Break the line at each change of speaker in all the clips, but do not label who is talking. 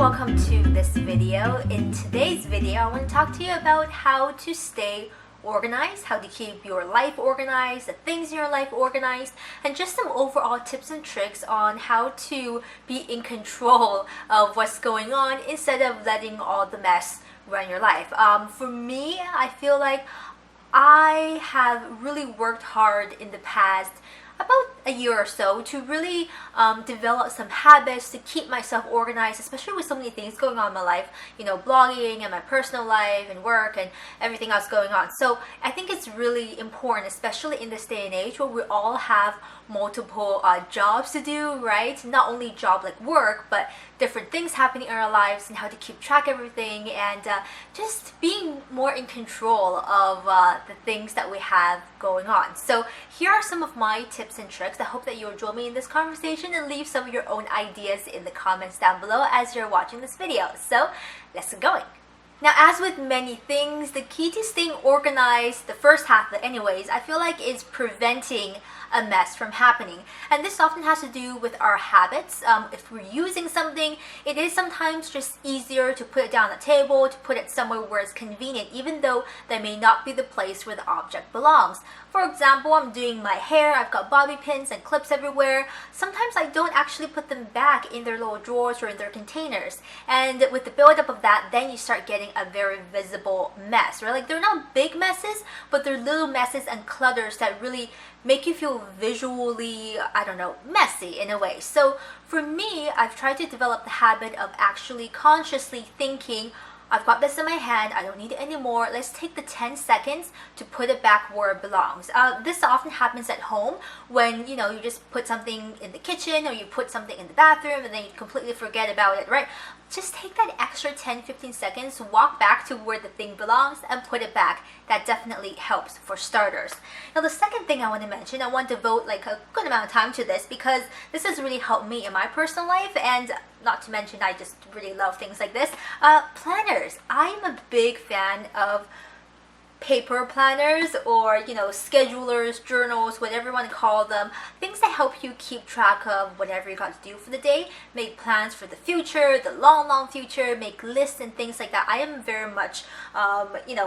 welcome to this video. In today's video, I want to talk to you about how to stay organized, how to keep your life organized, the things in your life organized, and just some overall tips and tricks on how to be in control of what's going on instead of letting all the mess run your life. For me, I feel like I have really worked hard in the past about a year or so to really develop some habits to keep myself organized, especially with so many things going on in my life, blogging and my personal life and work and everything else going on. So I think it's really important, especially in this day and age where we all have multiple jobs to do, right? Not only job like work, but different things happening in our lives and how to keep track of everything and just being more in control of the things that we have going on. So here are some of my tips and tricks. I hope that you'll join me in this conversation and leave some of your own ideas in the comments down below as you're watching this video. So let's get going. Now, as with many things, the key to staying organized, the first half of it anyways, I feel like is preventing a mess from happening. And this often has to do with our habits. If we're using something, it is sometimes just easier to put it down on the table, to put it somewhere where it's convenient, even though that may not be the place where the object belongs. For example, I'm doing my hair, I've got bobby pins and clips everywhere. Sometimes I don't actually put them back in their little drawers or in their containers. And with the buildup of that, then you start getting a very visible mess, right? Like they're not big messes, but they're little messes and clutters that really make you feel visually, messy in a way. So for me, I've tried to develop the habit of actually consciously thinking, I've got this in my hand, I don't need it anymore. Let's take the 10 seconds to put it back where it belongs. This often happens at home when, you just put something in the kitchen or you put something in the bathroom and then you completely forget about it, right? Just take that extra 10-15 seconds, walk back to where the thing belongs and put it back. That definitely helps for starters. Now, the second thing I want to mention, I want to devote like a good amount of time to this because this has really helped me in my personal life, and not to mention I just really love things like this. Planners. I'm a big fan of paper planners or schedulers, journals, whatever you want to call them, things that help you keep track of whatever you got to do for the day, make plans for the future, the long future, make lists and things like that. I am very much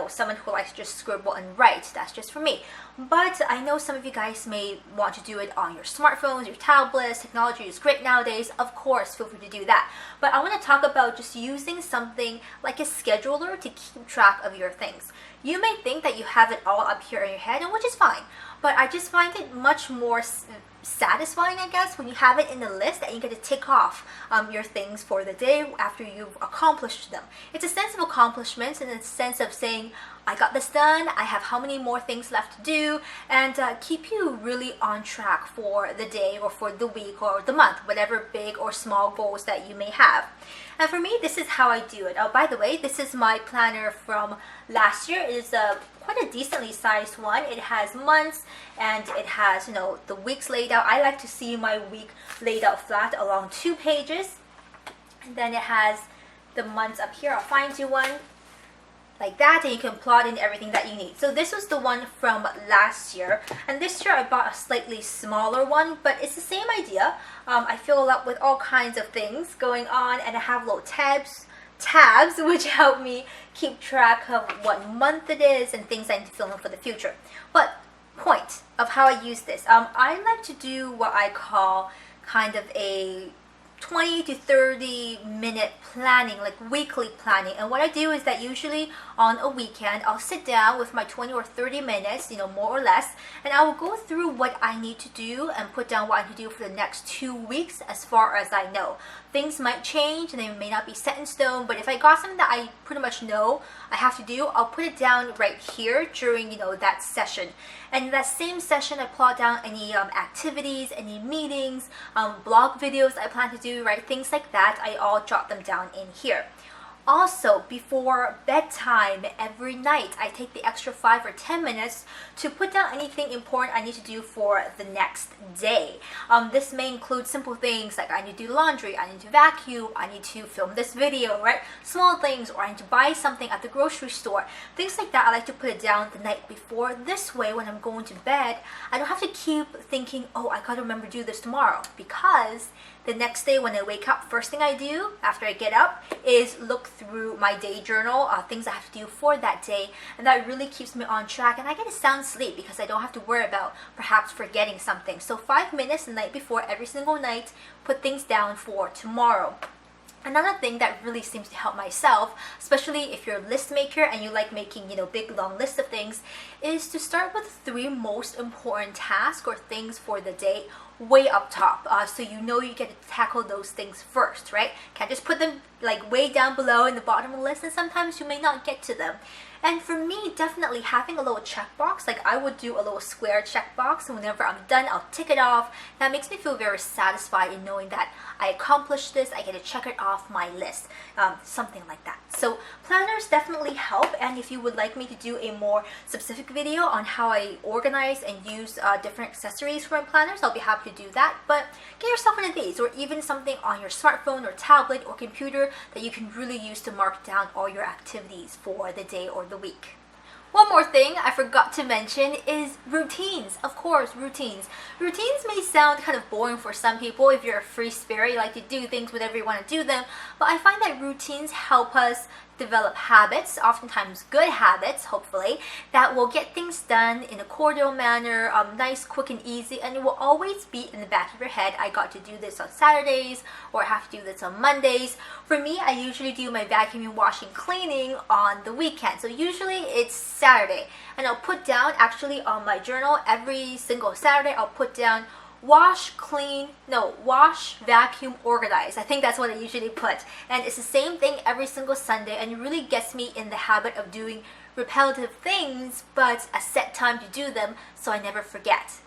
someone who likes to just scribble and write. That's just for me. But I know some of you guys may want to do it on your smartphones, your tablets. Technology is great nowadays. Of course, feel free to do that. But I want to talk about just using something like a scheduler to keep track of your things. You may think that you have it all up here in your head, and which is fine. But I just find it much more satisfying, I guess, when you have it in a list and you get to tick off your things for the day after you've accomplished them. It's a sense of accomplishment and a sense of saying, I got this done, I have how many more things left to do, and keep you really on track for the day or for the week or the month, whatever big or small goals that you may have. And for me, this is how I do it. Oh, by the way, this is my planner from last year. It is quite a decently sized one. It has months and it has, the weeks laid out. I like to see my week laid out flat along 2 pages. And then it has the months up here. I'll find you one like that, and you can plot in everything that you need. So this was the one from last year, and this year I bought a slightly smaller one, but it's the same idea. I fill it up with all kinds of things going on, and I have little tabs which help me keep track of what month it is and things I need to fill in for the future. But point of how I use this, I like to do what I call kind of a 20 to 30 minute planning, like weekly planning. And what I do is that usually on a weekend, I'll sit down with my 20 or 30 minutes, more or less, and I will go through what I need to do and put down what I need to do for the next 2 weeks as far as I know. Things might change and they may not be set in stone, but if I got something that I pretty much know I have to do, I'll put it down right here during, that session. And in that same session, I plot down any activities, any meetings, blog videos I plan to do, right? Things like that, I all jot them down in here. Also, before bedtime every night, I take the extra 5 or 10 minutes to put down anything important I need to do for the next day. This may include simple things like I need to do laundry, I need to vacuum, I need to film this video, right? Small things, or I need to buy something at the grocery store. Things like that, I like to put it down the night before. This way, when I'm going to bed, I don't have to keep thinking, oh, I gotta remember to do this tomorrow, because the next day when I wake up, first thing I do after I get up is look through my day journal, things I have to do for that day, and that really keeps me on track, and I get a sound sleep because I don't have to worry about perhaps forgetting something. So 5 minutes the night before every single night, put things down for tomorrow. Another thing that really seems to help myself, especially if you're a list maker and you like making, big long lists of things, is to start with 3 most important tasks or things for the day way up top, so you get to tackle those things first, right? Can't just put them like way down below in the bottom of the list, and sometimes you may not get to them. And for me, definitely having a little checkbox, like I would do a little square checkbox, and whenever I'm done, I'll tick it off. That makes me feel very satisfied in knowing that I accomplished this, I get to check it off my list, something like that. So planners definitely help, and if you would like me to do a more specific video on how I organize and use different accessories for my planners, I'll be happy to do that. But get yourself one of these, or even something on your smartphone or tablet or computer that you can really use to mark down all your activities for the day or the week. One more thing I forgot to mention is routines. Of course, routines. Routines may sound kind of boring for some people. If you're a free spirit, you like to do things whenever you want to do them. But I find that routines help us develop habits, oftentimes good habits, hopefully, that will get things done in a cordial manner, nice, quick, and easy, and it will always be in the back of your head. I got to do this on Saturdays, or I have to do this on Mondays. For me, I usually do my vacuuming, washing, cleaning on the weekend. So usually it's Saturday, and I'll put down, actually on my journal, every single Saturday, I'll put down wash, vacuum, organize. I think that's what I usually put. And it's the same thing every single Sunday, and it really gets me in the habit of doing repetitive things, but a set time to do them so I never forget.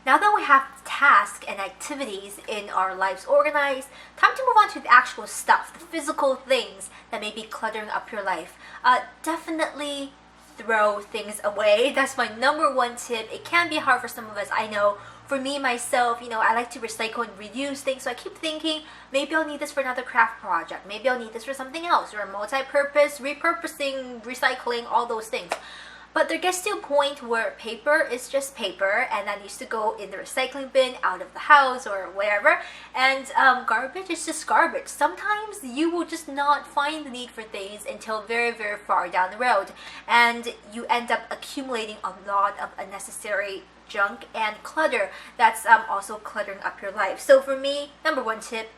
Now that we have tasks and activities in our lives organized, time to move on to the actual stuff, the physical things that may be cluttering up your life. Definitely throw things away. That's my number 1 tip. It can be hard for some of us, I know. For me, myself, I like to recycle and reuse things, so I keep thinking, maybe I'll need this for another craft project, maybe I'll need this for something else, or a multi-purpose, repurposing, recycling, all those things. But there gets to a point where paper is just paper, and that needs to go in the recycling bin, out of the house, or wherever, and garbage is just garbage. Sometimes you will just not find the need for things until very, very far down the road, and you end up accumulating a lot of unnecessary junk and clutter that's also cluttering up your life. So for me, number 1 tip,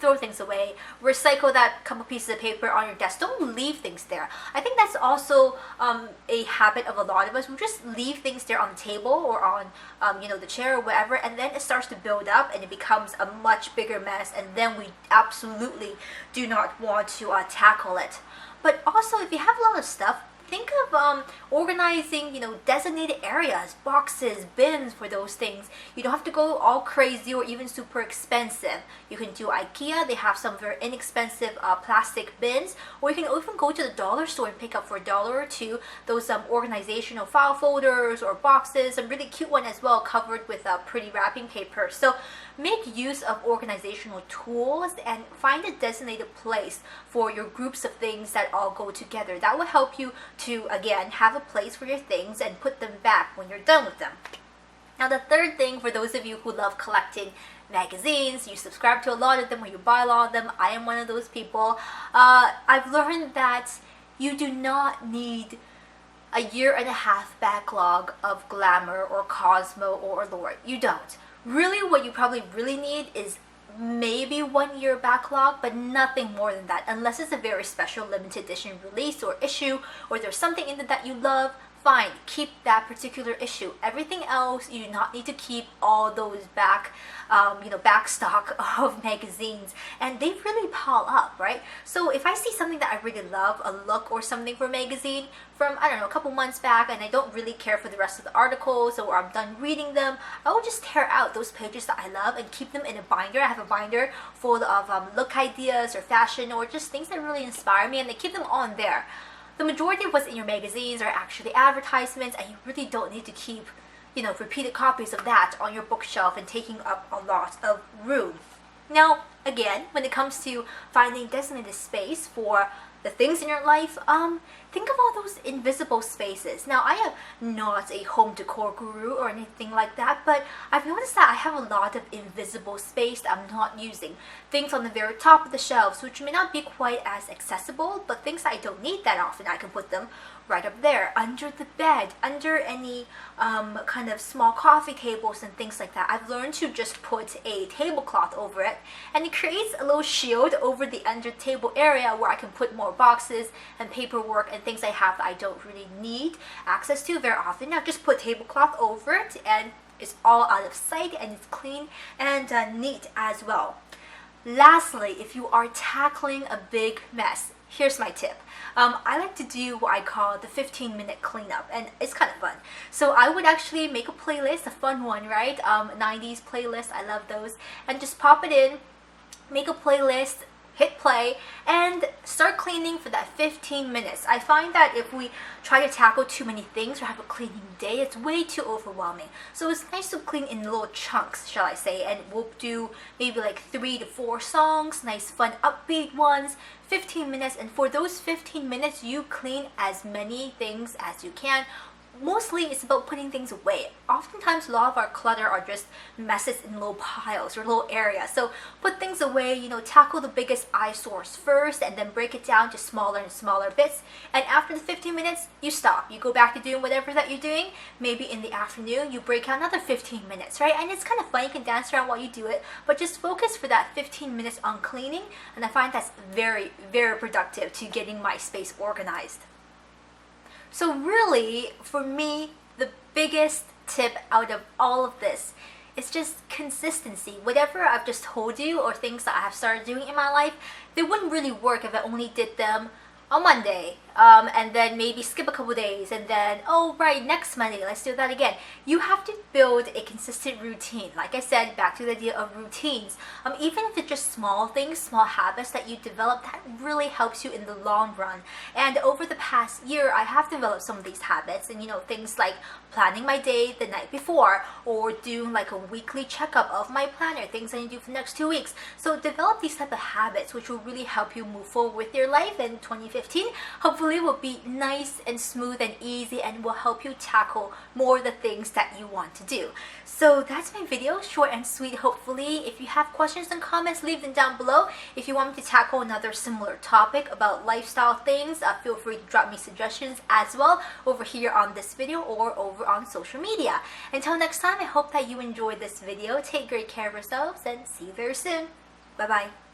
throw things away. Recycle that couple pieces of paper on your desk. Don't leave things there. I think that's also a habit of a lot of us. We just leave things there on the table or on the chair or whatever, and then it starts to build up and it becomes a much bigger mess, and then we absolutely do not want to tackle it. But also, if you have a lot of stuff, think of organizing, designated areas, boxes, bins for those things. You don't have to go all crazy or even super expensive. You can do IKEA. They have some very inexpensive plastic bins. Or you can even go to the dollar store and pick up for $1 or $2 those organizational file folders or boxes. Some really cute one as well, covered with pretty wrapping paper. So make use of organizational tools and find a designated place for your groups of things that all go together. That will help you to, again, have a place for your things and put them back when you're done with them. Now, the third thing, for those of you who love collecting magazines, you subscribe to a lot of them or you buy a lot of them, I am one of those people. I've learned that you do not need a 1.5 year backlog of Glamour or Cosmo or Allure. You don't. Really, what you probably really need is maybe 1 year backlog, but nothing more than that, unless it's a very special limited edition release or issue, or there's something in it that you love. fine, keep that particular issue. Everything else, you do not need to keep all those back stock of magazines, and they really pile up, right? So if I see something that I really love, a look or something for a magazine from, I don't know, a couple months back, and I don't really care for the rest of the articles, or I'm done reading them, I will just tear out those pages that I love and keep them in a binder. I have a binder full of look ideas or fashion or just things that really inspire me, and I keep them on there. The majority of what's in your magazines are actually advertisements, and you really don't need to keep, repeated copies of that on your bookshelf and taking up a lot of room. Now, again, when it comes to finding designated space for the things in your life, think of all those invisible spaces. Now, I am not a home decor guru or anything like that, but I've noticed that I have a lot of invisible space that I'm not using. Things on the very top of the shelves, which may not be quite as accessible, but things that I don't need that often, I can put them right up there, under the bed, under any kind of small coffee tables and things like that. I've learned to just put a tablecloth over it, and it creates a little shield over the under table area where I can put more boxes and paperwork and things I have that I don't really need access to very often. Now just put tablecloth over it, and it's all out of sight, and it's clean and neat as well. Lastly, if you are tackling a big mess, here's my tip. I like to do what I call the 15-minute cleanup, and it's kind of fun. So I would actually make a playlist, a fun one, right? 90s playlist, I love those, and just pop it in, make a playlist, hit play, and start cleaning for that 15 minutes. I find that if we try to tackle too many things or have a cleaning day, it's way too overwhelming. So it's nice to clean in little chunks, shall I say, and we'll do maybe like 3 to 4 songs, nice fun upbeat ones, 15 minutes, and for those 15 minutes you clean as many things as you can. Mostly it's about putting things away. Oftentimes a lot of our clutter are just messes in little piles or little areas. So put things away, tackle the biggest eyesores first, and then break it down to smaller and smaller bits. And after the 15 minutes, you stop. You go back to doing whatever that you're doing. Maybe in the afternoon, you break out another 15 minutes, right? And it's kind of fun. You can dance around while you do it, but just focus for that 15 minutes on cleaning. And I find that's very, very productive to getting my space organized. So really, for me, the biggest tip out of all of this is just consistency. Whatever I've just told you or things that I have started doing in my life, they wouldn't really work if I only did them on Monday, and then maybe skip a couple days, and then, oh right, next Monday, let's do that again. You have to build a consistent routine. Like I said, back to the idea of routines. Even if it's just small things, small habits that you develop, that really helps you in the long run. And over the past year, I have developed some of these habits, and things like planning my day the night before, or doing like a weekly checkup of my planner, things I need to do for the next 2 weeks. So develop these type of habits, which will really help you move forward with your life in 2015. Hopefully will be nice and smooth and easy, and will help you tackle more of the things that you want to do. So that's my video, short and sweet hopefully. If you have questions and comments, leave them down below. If you want me to tackle another similar topic about lifestyle things, feel free to drop me suggestions as well over here on this video or over on social media. Until next time, I hope that you enjoyed this video. Take great care of yourselves, and see you very soon. Bye bye.